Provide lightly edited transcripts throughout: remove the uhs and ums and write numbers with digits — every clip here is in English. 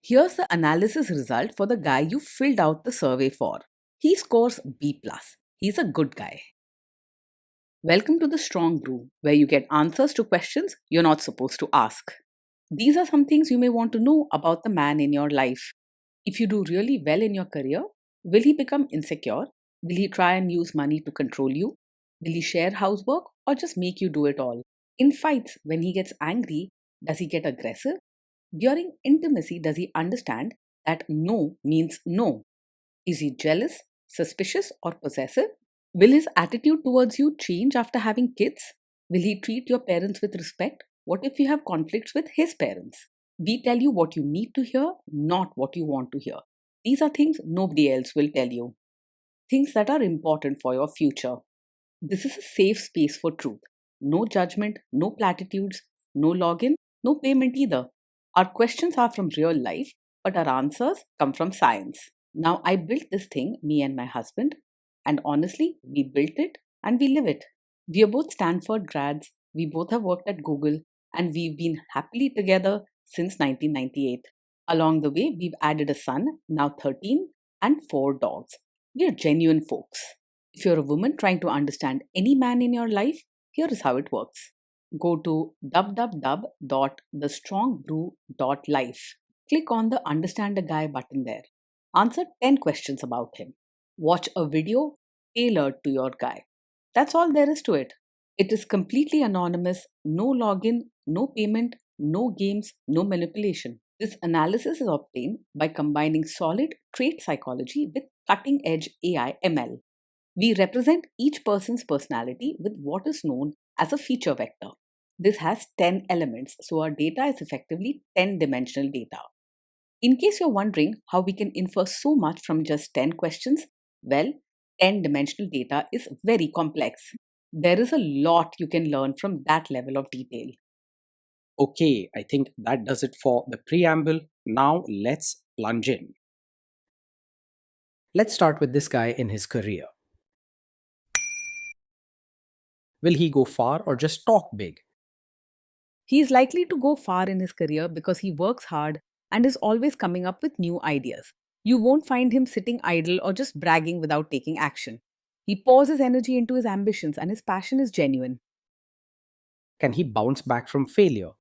Here's the analysis result for the guy you filled out the survey for. He scores B+. He's a good guy. Welcome to the Strong Brew, where you get answers to questions you're not supposed to ask. These are some things you may want to know about the man in your life. If you do really well in your career, will he become insecure? Will he try and use money to control you? Will he share housework or just make you do it all? In fights, when he gets angry, does he get aggressive? During intimacy, does he understand that no means no? Is he jealous, suspicious, or possessive? Will his attitude towards you change after having kids? Will he treat your parents with respect? What if you have conflicts with his parents? We tell you what you need to hear, not what you want to hear. These are things nobody else will tell you. Things that are important for your future. This is a safe space for truth. No judgment, no platitudes, no login, no payment either. Our questions are from real life, but our answers come from science. Now, I built this thing, me and my husband, and honestly, we built it and we live it. We are both Stanford grads, we both have worked at Google, and we've been happily together since 1998. Along the way, we've added a son, now 13, and 4 dogs. We are genuine folks. If you're a woman trying to understand any man in your life, here is how it works. Go to www.thestrongbrew.life. Click on the Understand a Guy button there. Answer 10 questions about him. Watch a video tailored to your guy. That's all there is to it. It is completely anonymous, no login, no payment, no games, no manipulation. This analysis is obtained by combining solid trait psychology with cutting edge AI ML. We represent each person's personality with what is known as a feature vector. This has 10 elements, so our data is effectively 10-dimensional data. In case you're wondering how we can infer so much from just 10 questions, well, 10-dimensional data is very complex. There is a lot you can learn from that level of detail. Okay, I think that does it for the preamble. Now let's plunge in. Let's start with this guy in his career. Will he go far or just talk big? He is likely to go far in his career because he works hard and is always coming up with new ideas. You won't find him sitting idle or just bragging without taking action. He pours his energy into his ambitions and his passion is genuine. Can he bounce back from failure?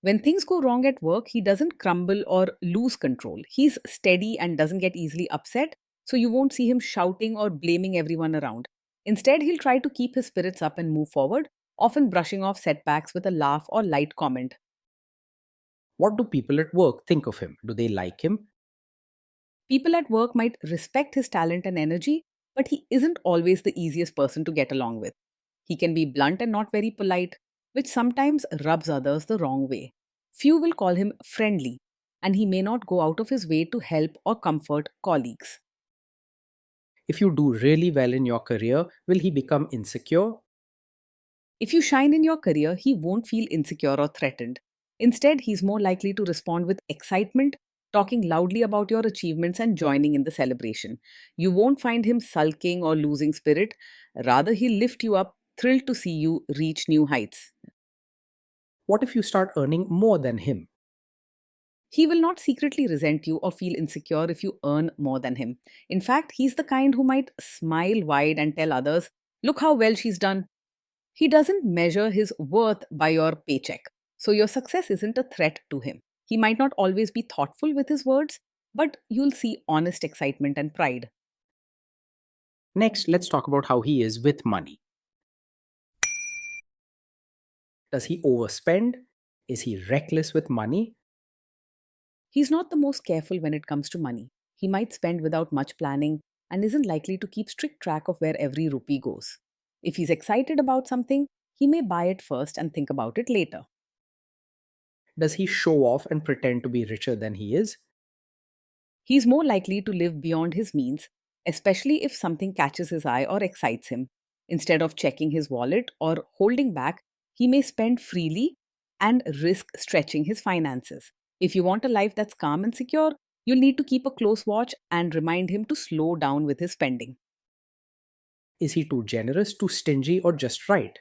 When things go wrong at work, he doesn't crumble or lose control. He's steady and doesn't get easily upset, so you won't see him shouting or blaming everyone around. Instead, he'll try to keep his spirits up and move forward, often brushing off setbacks with a laugh or light comment. What do people at work think of him? Do they like him? People at work might respect his talent and energy, but he isn't always the easiest person to get along with. He can be blunt and not very polite, which sometimes rubs others the wrong way. Few will call him friendly, and he may not go out of his way to help or comfort colleagues. If you do really well in your career, will he become insecure? If you shine in your career, he won't feel insecure or threatened. Instead, he's more likely to respond with excitement, talking loudly about your achievements and joining in the celebration. You won't find him sulking or losing spirit. Rather, he'll lift you up, thrilled to see you reach new heights. What if you start earning more than him? He will not secretly resent you or feel insecure if you earn more than him. In fact, he's the kind who might smile wide and tell others, "Look how well she's done." He doesn't measure his worth by your paycheck, so your success isn't a threat to him. He might not always be thoughtful with his words, but you'll see honest excitement and pride. Next, let's talk about how he is with money. Does he overspend? Is he reckless with money? He's not the most careful when it comes to money. He might spend without much planning and isn't likely to keep strict track of where every rupee goes. If he's excited about something, he may buy it first and think about it later. Does he show off and pretend to be richer than he is? He's more likely to live beyond his means, especially if something catches his eye or excites him. Instead of checking his wallet or holding back, he may spend freely and risk stretching his finances. If you want a life that's calm and secure, you'll need to keep a close watch and remind him to slow down with his spending. Is he too generous, too stingy, or just right?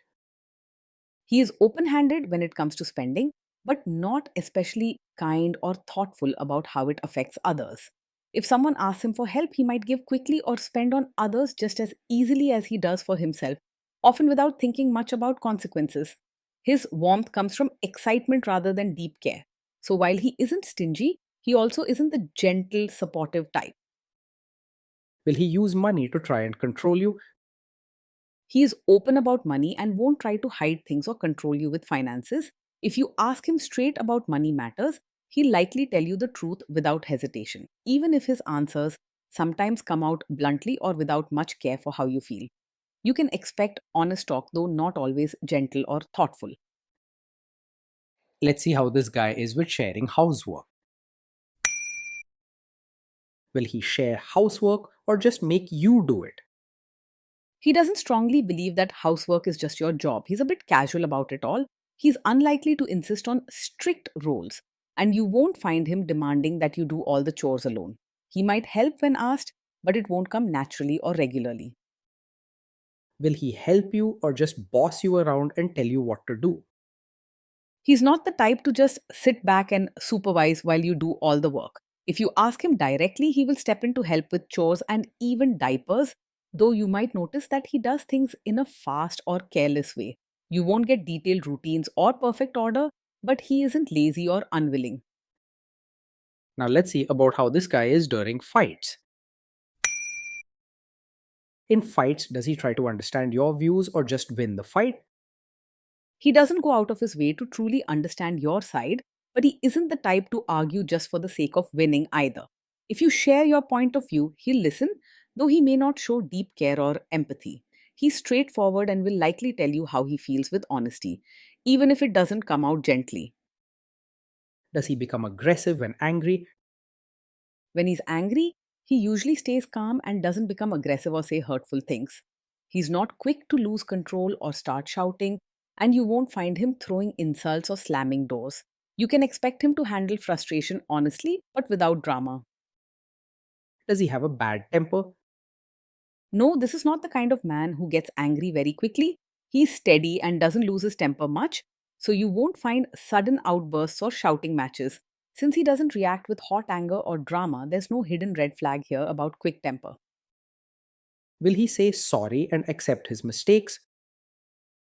He is open handed when it comes to spending, but not especially kind, or thoughtful about how it affects others. If someone asks him for help, he might give quickly or spend on others just as easily as he does for himself, often without thinking much about consequences. His warmth comes from excitement rather than deep care. So while he isn't stingy, he also isn't the gentle, supportive type. Will he use money to try and control you? He is open about money and won't try to hide things or control you with finances. If you ask him straight about money matters, he'll likely tell you the truth without hesitation, even if his answers sometimes come out bluntly or without much care for how you feel. You can expect honest talk, though not always gentle or thoughtful. Let's see how this guy is with sharing housework. Will he share housework or just make you do it? He doesn't strongly believe that housework is just your job. He's a bit casual about it all. He's unlikely to insist on strict roles, and you won't find him demanding that you do all the chores alone. He might help when asked, but it won't come naturally or regularly. Will he help you or just boss you around and tell you what to do? He's not the type to just sit back and supervise while you do all the work. If you ask him directly, he will step in to help with chores and even diapers, though you might notice that he does things in a fast or careless way. You won't get detailed routines or perfect order, but he isn't lazy or unwilling. Now let's see about how this guy is during fights. In fights, does he try to understand your views or just win the fight? He doesn't go out of his way to truly understand your side, but he isn't the type to argue just for the sake of winning either. If you share your point of view, he'll listen, though he may not show deep care or empathy. He's straightforward and will likely tell you how he feels with honesty, even if it doesn't come out gently. Does he become aggressive when angry? When he's angry, he usually stays calm and doesn't become aggressive or say hurtful things. He's not quick to lose control or start shouting, and you won't find him throwing insults or slamming doors. You can expect him to handle frustration honestly, but without drama. Does he have a bad temper? No, this is not the kind of man who gets angry very quickly. He's steady and doesn't lose his temper much, so you won't find sudden outbursts or shouting matches. Since he doesn't react with hot anger or drama, there's no hidden red flag here about quick temper. Will he say sorry and accept his mistakes?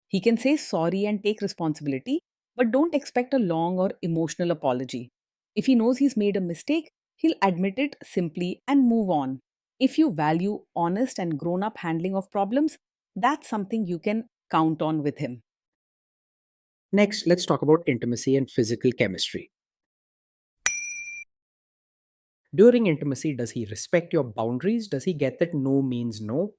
He can say sorry and take responsibility, but don't expect a long or emotional apology. If he knows he's made a mistake, he'll admit it simply and move on. If you value honest and grown up handling of problems, that's something you can count on with him. Next, let's talk about intimacy and physical chemistry. During intimacy, does he respect your boundaries? Does he get that no means no?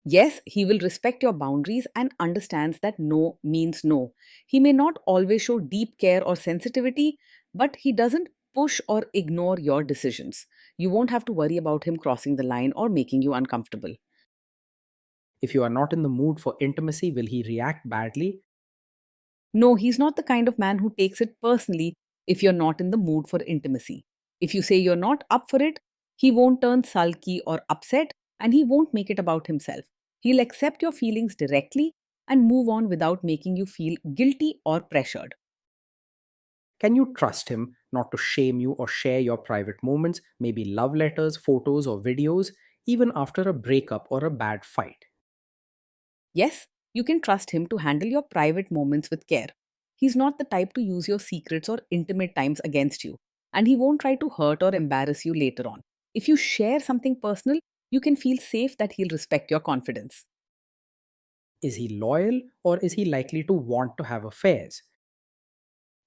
Yes, he will respect your boundaries and understands that no means no. He may not always show deep care or sensitivity, but he doesn't push or ignore your decisions. You won't have to worry about him crossing the line or making you uncomfortable. If you are not in the mood for intimacy, will he react badly? No, he's not the kind of man who takes it personally if you're not in the mood for intimacy. If you say you're not up for it, he won't turn sulky or upset and he won't make it about himself. He'll accept your feelings directly and move on without making you feel guilty or pressured. Can you trust him not to shame you or share your private moments, maybe love letters, photos, or videos, even after a breakup or a bad fight? Yes, you can trust him to handle your private moments with care. He's not the type to use your secrets or intimate times against you, and he won't try to hurt or embarrass you later on. If you share something personal, you can feel safe that he'll respect your confidence. Is he loyal or is he likely to want to have affairs?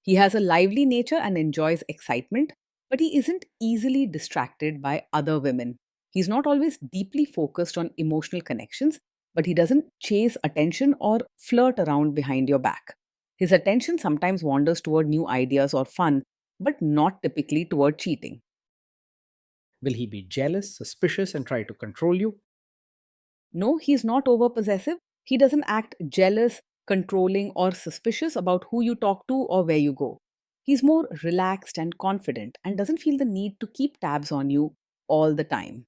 He has a lively nature and enjoys excitement, but he isn't easily distracted by other women. He's not always deeply focused on emotional connections, but he doesn't chase attention or flirt around behind your back. His attention sometimes wanders toward new ideas or fun, but not typically toward cheating. Will he be jealous, suspicious, and try to control you? No, he's not over possessive. He doesn't act jealous, controlling, or suspicious about who you talk to or where you go. He's more relaxed and confident and doesn't feel the need to keep tabs on you all the time.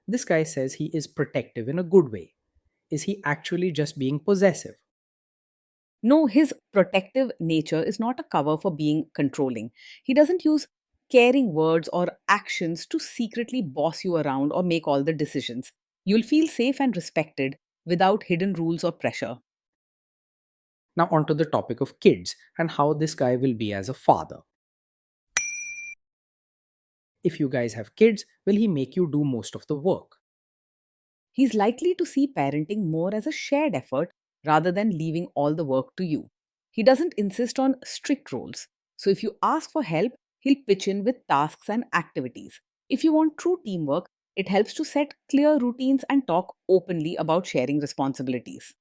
This guy says he is protective in a good way. Is he actually just being possessive? No, his protective nature is not a cover for being controlling. He doesn't use caring words or actions to secretly boss you around or make all the decisions. You'll feel safe and respected without hidden rules or pressure. Now, onto the topic of kids and how this guy will be as a father. If you guys have kids, will he make you do most of the work? He's likely to see parenting more as a shared effort rather than leaving all the work to you. He doesn't insist on strict rules. So if you ask for help, he'll pitch in with tasks and activities. If you want true teamwork, it helps to set clear routines and talk openly about sharing responsibilities.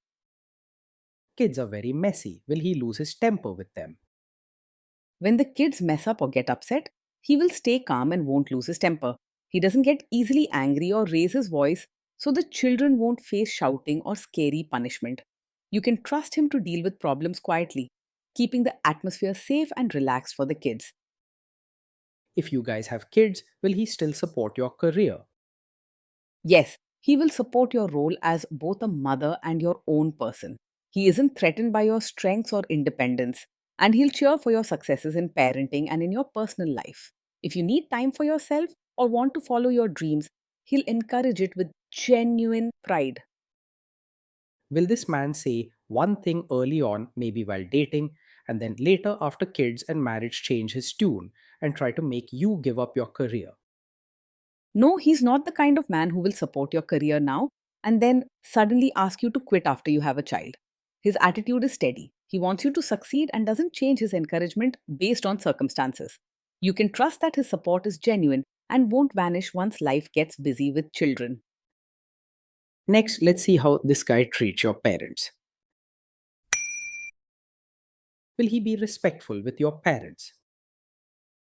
Kids are very messy. Will he lose his temper with them? When the kids mess up or get upset, he will stay calm and won't lose his temper. He doesn't get easily angry or raise his voice, so the children won't face shouting or scary punishment. You can trust him to deal with problems quietly, keeping the atmosphere safe and relaxed for the kids. If you guys have kids, will he still support your career? Yes, he will support your role as both a mother and your own person. He isn't threatened by your strengths or independence, and he'll cheer for your successes in parenting and in your personal life. If you need time for yourself or want to follow your dreams, he'll encourage it with genuine pride. Will this man say one thing early on, maybe while dating, and then later after kids and marriage change his tune and try to make you give up your career? No, he's not the kind of man who will support your career now and then suddenly ask you to quit after you have a child. His attitude is steady. He wants you to succeed and doesn't change his encouragement based on circumstances. You can trust that his support is genuine and won't vanish once life gets busy with children. Next, let's see how this guy treats your parents. Will he be respectful with your parents?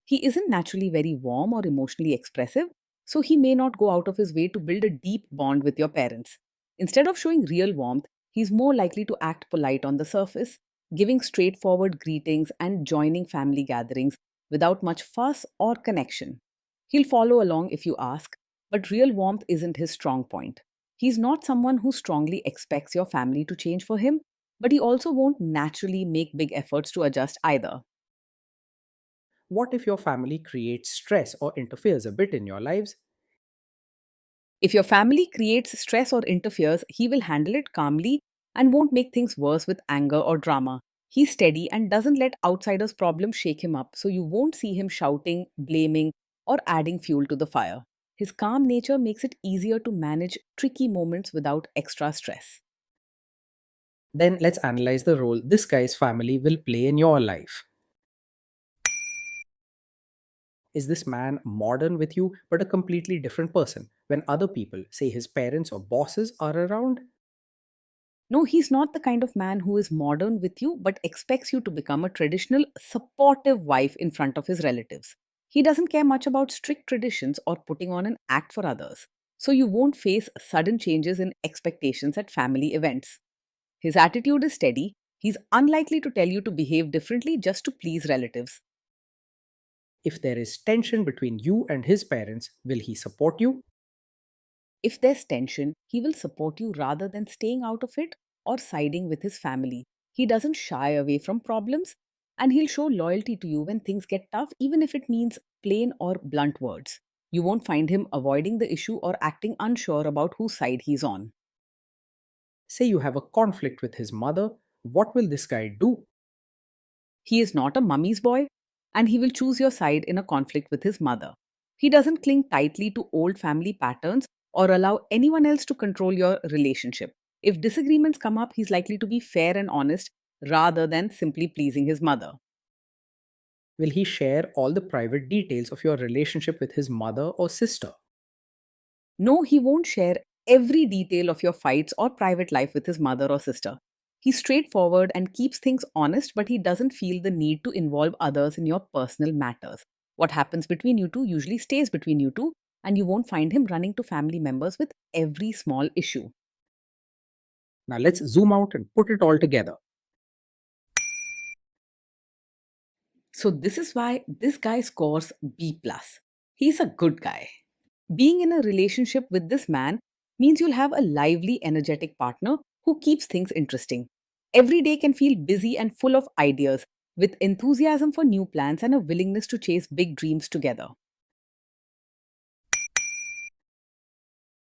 He isn't naturally very warm or emotionally expressive, so he may not go out of his way to build a deep bond with your parents. Instead of showing real warmth, he's more likely to act polite on the surface, giving straightforward greetings and joining family gatherings without much fuss or connection. He'll follow along if you ask, but real warmth isn't his strong point. He's not someone who strongly expects your family to change for him, but he also won't naturally make big efforts to adjust either. What if your family creates stress or interferes a bit in your lives? If your family creates stress or interferes, he will handle it calmly and won't make things worse with anger or drama. He's steady and doesn't let outsiders' problems shake him up, so you won't see him shouting, blaming, or adding fuel to the fire. His calm nature makes it easier to manage tricky moments without extra stress. Then let's analyze the role this guy's family will play in your life. Is this man modern with you but a completely different person when other people, say his parents or bosses, are around? No, he's not the kind of man who is modern with you but expects you to become a traditional, supportive wife in front of his relatives. He doesn't care much about strict traditions or putting on an act for others, so you won't face sudden changes in expectations at family events. His attitude is steady. He's unlikely to tell you to behave differently just to please relatives. If there is tension between you and his parents, will he support you? If there's tension, he will support you rather than staying out of it or siding with his family. He doesn't shy away from problems and he'll show loyalty to you when things get tough, even if it means plain or blunt words. You won't find him avoiding the issue or acting unsure about whose side he's on. Say you have a conflict with his mother, what will this guy do? He is not a mummy's boy, and he will choose your side in a conflict with his mother. He doesn't cling tightly to old family patterns or allow anyone else to control your relationship. If disagreements come up, he's likely to be fair and honest rather than simply pleasing his mother. Will he share all the private details of your relationship with his mother or sister? No, he won't share every detail of your fights or private life with his mother or sister. He's straightforward and keeps things honest, but he doesn't feel the need to involve others in your personal matters. What happens between you two usually stays between you two, and you won't find him running to family members with every small issue. Now let's zoom out and put it all together. So, this is why this guy scores B. Plus. He's a good guy. Being in a relationship with this man means you'll have a lively, energetic partner who keeps things interesting. Every day can feel busy and full of ideas, with enthusiasm for new plans and a willingness to chase big dreams together.